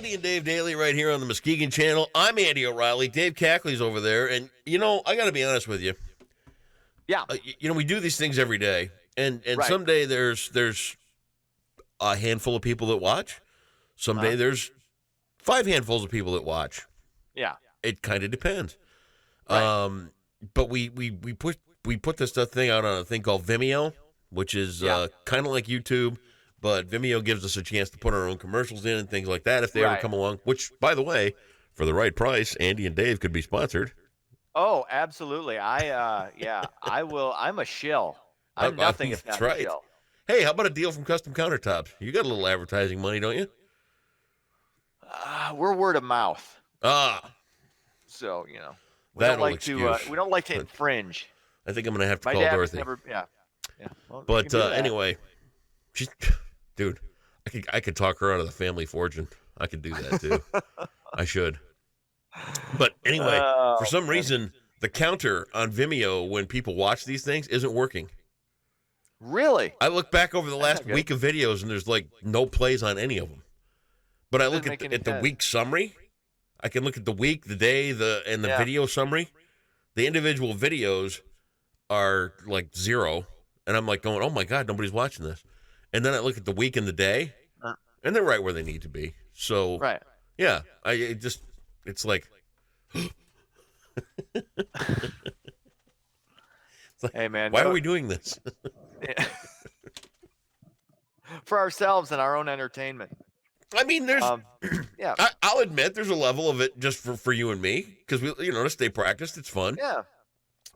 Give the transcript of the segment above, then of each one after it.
Andy and Dave Daily right here on the Muskegon Channel. I'm Andy O'Reilly. Dave Cackley's over there. And, I got to be honest with you. Yeah. We do these things every day. And Right. someday there's a handful of people that watch. Someday there's 5 handfuls of people that watch. Yeah. It kind of depends. Right. But we put this thing out on a thing called Vimeo, which is kind of like YouTube. But Vimeo gives us a chance to put our own commercials in and things like that if they ever come along, which, by the way, for the right price, Andy and Dave could be sponsored. Oh, absolutely. I will. I'm a shill. I'm nothing if not a shill. Hey, how about a deal from Custom Countertops? You got a little advertising money, don't you? We're word of mouth. So, we don't like to infringe. I think I'm going to have to call Dorothy. Well, but anyway, dude, I could talk her out of the family fortune. I could do that too. I should. But anyway, for some reason, the counter on Vimeo when people watch these things isn't working. Really? I look back over the last week of videos and there's like no plays on any of them. But I look at the week summary. I can look at the week, the day, and the video summary. The individual videos are like 0. And I'm like going, oh my God, nobody's watching this. And then I look at the week and the day, and they're right where they need to be. So, yeah, it's like, hey man, why are we doing this? For ourselves and our own entertainment. I mean, there's, I'll admit there's a level of it just for you and me because we, to stay practiced, it's fun. Yeah.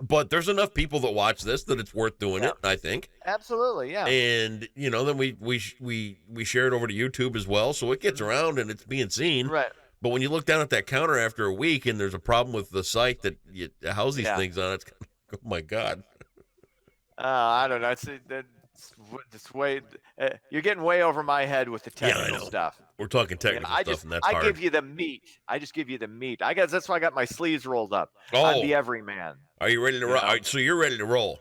But there's enough people that watch this that it's worth doing it, I think. Absolutely, yeah. And then we share it over to YouTube as well, so it gets around and it's being seen. Right. But when you look down at that counter after a week and there's a problem with the site that you house these things on, it's kind of like, oh my God. I don't know. It's way. You're getting way over my head with the technical stuff. We're talking technical stuff, and that's hard. I give you the meat. I just give you the meat. I guess that's why I got my sleeves rolled up. I'm the everyman. Are you ready to roll? Right, so you're ready to roll?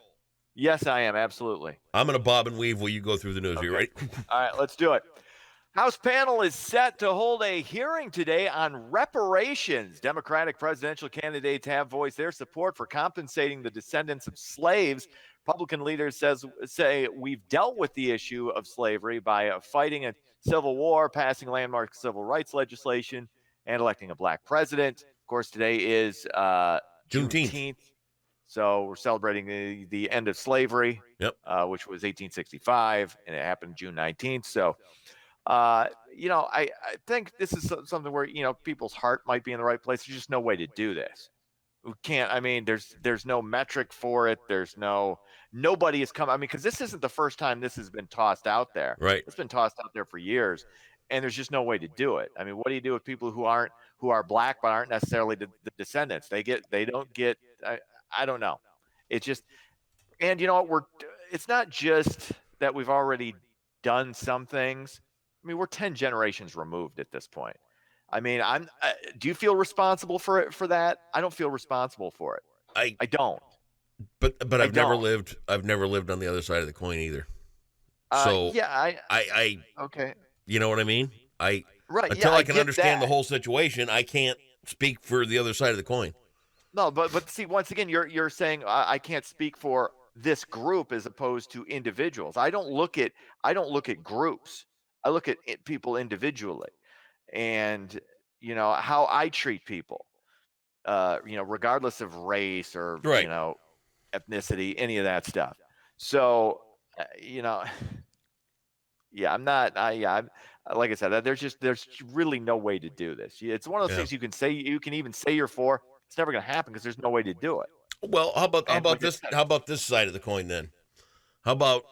Yes, I am. Absolutely. I'm going to bob and weave while you go through the news. Okay. You ready? All right, let's do it. House panel is set to hold a hearing today on reparations. Democratic presidential candidates have voiced their support for compensating the descendants of slaves. Republican leaders say we've dealt with the issue of slavery by fighting a civil war, passing landmark civil rights legislation, and electing a black president. Of course, today is Juneteenth. So we're celebrating the end of slavery, which was 1865, and it happened June 19th. So, I think this is something where, people's heart might be in the right place. There's just no way to do this. We can't. I mean, there's no metric for it. Nobody has come. I mean, because this isn't the first time this has been tossed out there. Right. It's been tossed out there for years, and there's just no way to do it. I mean, what do you do with people who are black but aren't necessarily the descendants? They don't get. I don't know. It's just, and you know what? It's not just that we've already done some things. I mean, we're 10 generations removed at this point. I mean, do you feel responsible for that? I don't feel responsible for it. I don't. But I've never lived on the other side of the coin either. So I okay. You know what I mean? Until I can understand the whole situation, I can't speak for the other side of the coin. No, but see, once again, you're saying I can't speak for this group as opposed to individuals. I don't look at groups. I look at people individually. And, how I treat people, regardless of race or, ethnicity, any of that stuff. So, I'm not, like I said, there's really no way to do this. It's one of those things you can even say you're for. It's never going to happen because there's no way to do it. Well, how about this side of the coin then? How about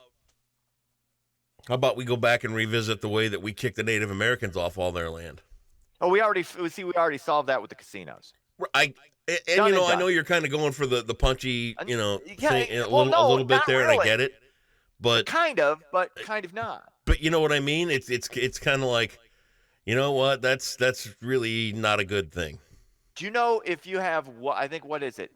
we go back and revisit the way that we kicked the Native Americans off all their land? Oh, we already solved that with the casinos. I know you're kind of going for the punchy, thing, a little bit there, really. And I get it, but kind of not. But you know what I mean? It's kind of like, you know what? That's really not a good thing. Do you know if you have what is it?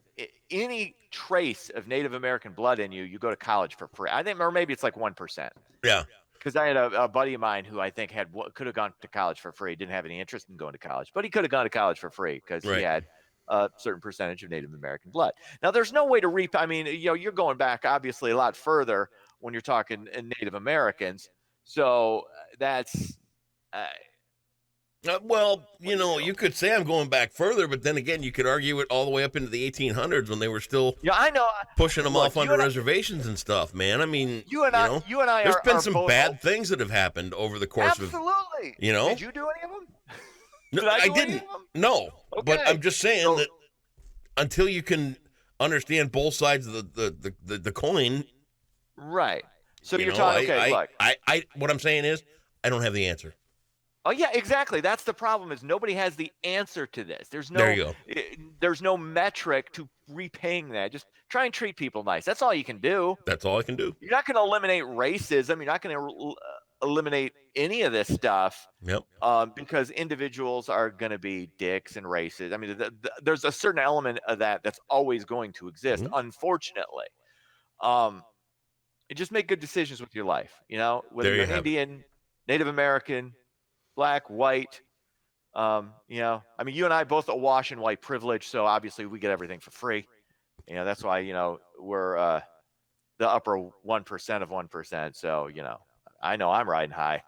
Any trace of Native American blood in you, you go to college for free. I think, or maybe it's like 1%. Yeah. because I had a buddy of mine who I think could have gone to college for free. Didn't have any interest in going to college, but he could have gone to college for free because he had a certain percentage of Native American blood. Now, there's no way to I mean, you're going back obviously a lot further when you're talking Native Americans. So that's. Well, you could say I'm going back further, but then again, you could argue it all the way up into the 1800s when they were still I know pushing them off onto reservations and stuff, man. I mean, you and I there's been some bad things that have happened over the course of absolutely. Did you do any of them? No, I didn't. No, okay. But I'm just saying that until you can understand both sides of the coin, right? So you're talking. Okay, look. What I'm saying is, I don't have the answer. Oh yeah, exactly. That's the problem. Is nobody has the answer to this. There's no metric to repaying that. Just try and treat people nice. That's all you can do. That's all I can do. You're not going to eliminate racism. You're not going to eliminate any of this stuff. Yep. Because individuals are going to be dicks and racist. I mean, there's a certain element of that's always going to exist. Mm-hmm. Unfortunately, just make good decisions with your life. Whether you're Indian, Native American, Black, white, I mean, you and I both awash in white privilege, so obviously we get everything for free. That's why, we're the upper 1% of 1%. So, I know I'm riding high.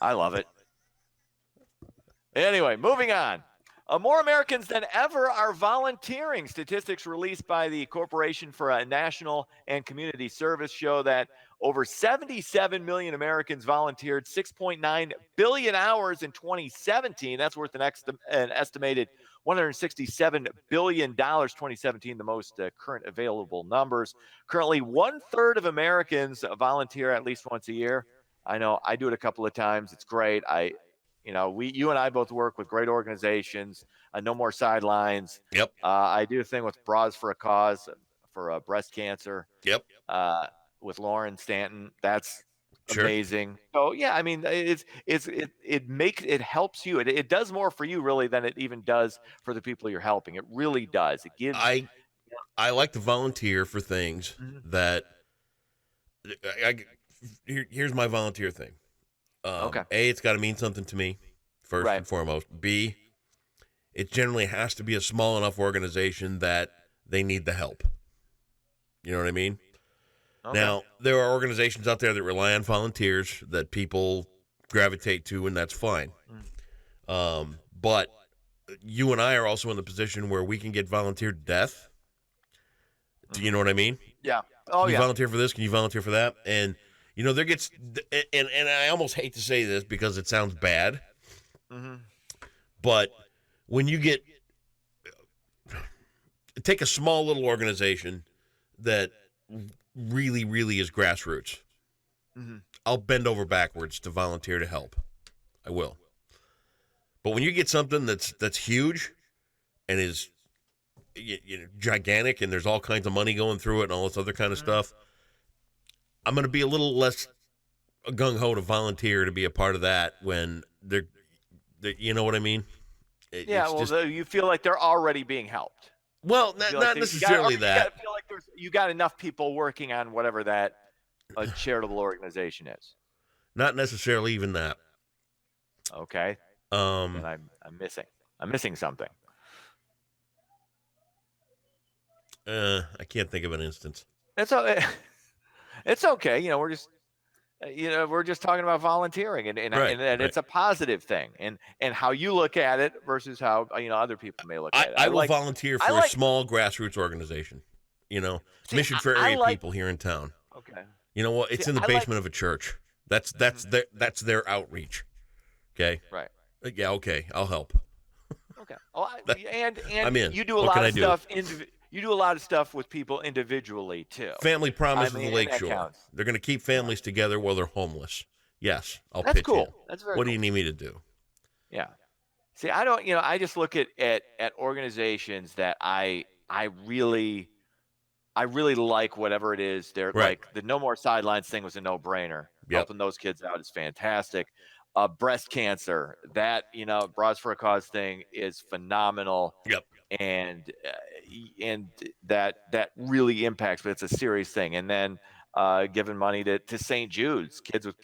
I love it. Anyway, moving on. More Americans than ever are volunteering. Statistics released by the Corporation for National and Community Service show that over 77 million Americans volunteered 6.9 billion hours in 2017. That's worth an estimated $167 billion, 2017, the most current available numbers. Currently, 1/3 of Americans volunteer at least once a year. I know I do it a couple of times. It's great. You and I both work with great organizations. No More Sidelines. Yep. I do a thing with Bras for a Cause for breast cancer. Yep. With Lauren Stanton. That's amazing. So yeah, I mean, it helps you. It does more for you really than it even does for the people you're helping. It really does. It gives. I like to volunteer for things that. Here's my volunteer thing. Okay. A, it's got to mean something to me, first and foremost. B, it generally has to be a small enough organization that they need the help. You know what I mean? Okay. Now, there are organizations out there that rely on volunteers that people gravitate to, and that's fine. But you and I are also in the position where we can get volunteered to death. Do you know what I mean? Yeah. Can you volunteer for this? Can you volunteer for that? And there gets, and I almost hate to say this because it sounds bad, but when you take a small little organization that really, really is grassroots, I'll bend over backwards to volunteer to help. I will. But when you get something that's huge and is gigantic and there's all kinds of money going through it and all this other kind of stuff, I'm going to be a little less gung-ho to volunteer to be a part of that when they're you know what I mean? You feel like they're already being helped. Well, not necessarily that. You feel like you got enough people working on whatever that charitable organization is. Not necessarily even that. Okay. And I'm missing something. I can't think of an instance. It's okay. We're just talking about volunteering and it's a positive thing and how you look at it versus how other people may look at it. I will volunteer for a small grassroots organization. Mission for area people here in town. Okay. You know what? It's in the basement of a church. That's their outreach. Okay. Right. Yeah. Okay. I'll help. Okay. Oh, and I'm in. You do a lot of stuff. You do a lot of stuff with people individually, too. Family Promise of the Lakeshore. They're going to keep families together while they're homeless. Yes, I'll pitch cool. in. That's very What cool. do you need me to do? Yeah. See, I don't, I just look at organizations that I really like whatever it is. They're like the No More Sidelines thing was a no-brainer. Yep. Helping those kids out is fantastic. Breast cancer, that, Bras for a Cause thing is phenomenal. Yep. And that really impacts, but it's a serious thing. And then giving money to St. Jude's kids with,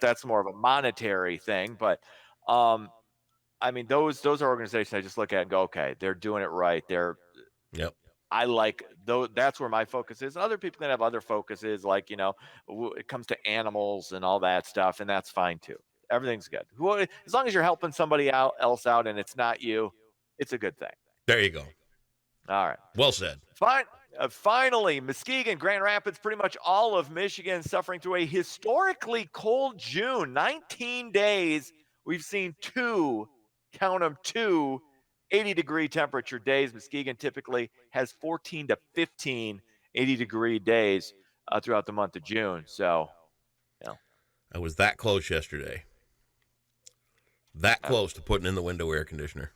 that's more of a monetary thing. But I mean, those are organizations I just look at and go, okay, they're doing it right. Yep. I like those. That's where my focus is. Other people can have other focuses, like, it comes to animals and all that stuff, and that's fine too. Everything's good. As long as you're helping somebody else out and it's not you, it's a good thing. There you go. All right. Well said. Fine. Finally, Muskegon, Grand Rapids, pretty much all of Michigan suffering through a historically cold June. 19 days. We've seen two 80-degree temperature days. Muskegon typically has 14 to 15 80-degree days throughout the month of June. So, I was that close yesterday. That close to putting in the window air conditioner.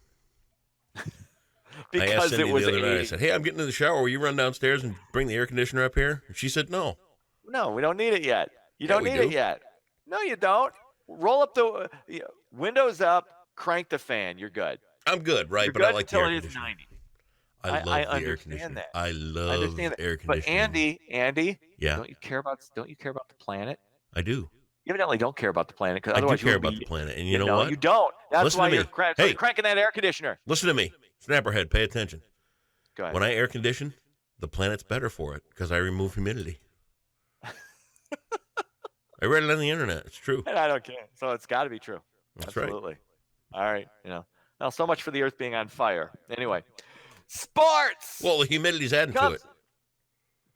Because I asked Cindy it was the other night, I said, hey, I'm getting in the shower. Will you run downstairs and bring the air conditioner up here? And she said, no. No, we don't need it yet. You don't need it yet. No, you don't. Roll up the windows up, crank the fan. You're good. I'm good, right? You're but good I like the air until it is conditioner. 90. I love the air That. conditioner. I love air conditioning. But Andy, yeah. Don't you care about the planet? I do. You evidently don't care about the planet, because I otherwise do care about the planet. And you know what? You don't. That's listen why to you're cranking that air conditioner. Listen to me, Snapperhead. Pay attention. Go ahead. When I air condition, the planet's better for it because I remove humidity. I read it on the internet. It's true. And I don't care. So it's got to be true. That's Absolutely. Right. All right. Now, so much for the earth being on fire. Anyway, sports. Well, the humidity's adding to it.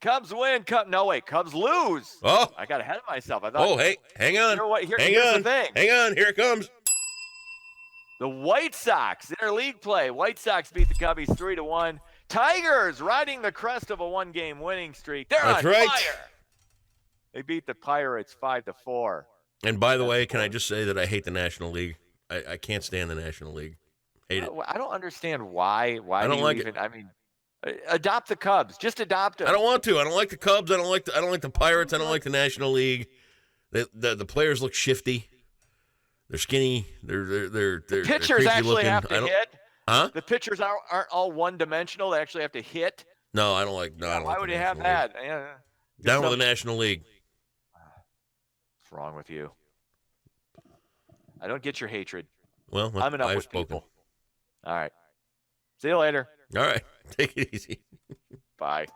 Cubs win. Cubs lose. Oh. I got ahead of myself. I thought. Oh, hey, hang on. Here's the thing. Hang on. Here it comes. The White Sox, interleague play. White Sox beat the Cubbies 3-1. Tigers riding the crest of a one-game winning streak. They're on fire. They beat the Pirates 5-4. And by the way, can I just say that I hate the National League? I can't stand the National League. Hate it. I don't understand why. Why I don't like it. I mean, adopt the Cubs. Just adopt them. I don't want to. I don't like the Cubs. I don't like the Pirates. I don't like the National League. The players look shifty. They're skinny. They're pitchers actually looking. have to hit. Huh? The pitchers aren't all one-dimensional. They actually have to hit. No, I don't like. No, I don't why like would the you have National that? League. Yeah. Down with the National League. What's wrong with you? I don't get your hatred. Well, I'm enough with people. All right. See you later. All right. Take it easy. Bye.